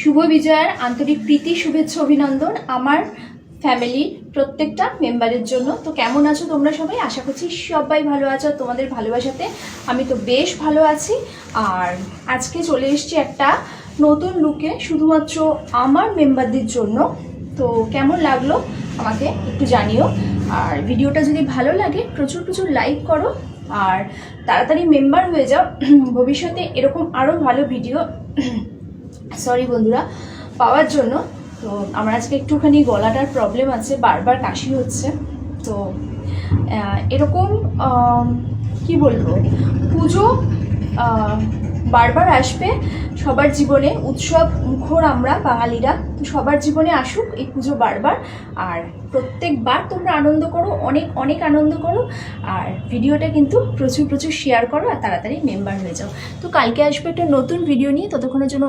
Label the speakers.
Speaker 1: শুভ বিজয়ার আন্তরিক প্রীতি শুভেচ্ছা অভিনন্দন আমার ফ্যামিলির প্রত্যেকটা মেম্বারের জন্য। তো কেমন আছো তোমরা সবাই? আশা করছি সবাই ভালো আছো। তোমাদের ভালোবাসাতে আমি তো বেশ ভালো আছি। আর আজকে চলে এসেছি একটা নতুন লুকে শুধুমাত্র আমার মেম্বারদের জন্য। তো কেমন লাগলো আমাকে একটু জানিও। আর ভিডিওটা যদি ভালো লাগে প্রচুর প্রচুর লাইক করো আর তাড়াতাড়ি মেম্বার হয়ে যাও। ভবিষ্যতে এরকম আরও ভালো ভিডিও সরি বন্ধুরা পাওয়ার জন্য। তো আমার আজকে একটুখানি গলাটার প্রবলেম আছে, বারবার কাশি হচ্ছে। তো এরকম কি বলবো, পুজো বারবার আসবে সবার জীবনে, উৎসব মুখর আমরা বাঙালিরা। তো সবার জীবনে আসুক এই পুজো বারবার, আর প্রত্যেকবার তোমরা আনন্দ করো, অনেক অনেক আনন্দ করো। আর ভিডিওটা কিন্তু প্রচুর প্রচুর শেয়ার করো আর তাড়াতাড়ি মেম্বার হয়ে যাও। তো কালকে আসবে একটা নতুন ভিডিও নিয়ে, ততক্ষণের জন্য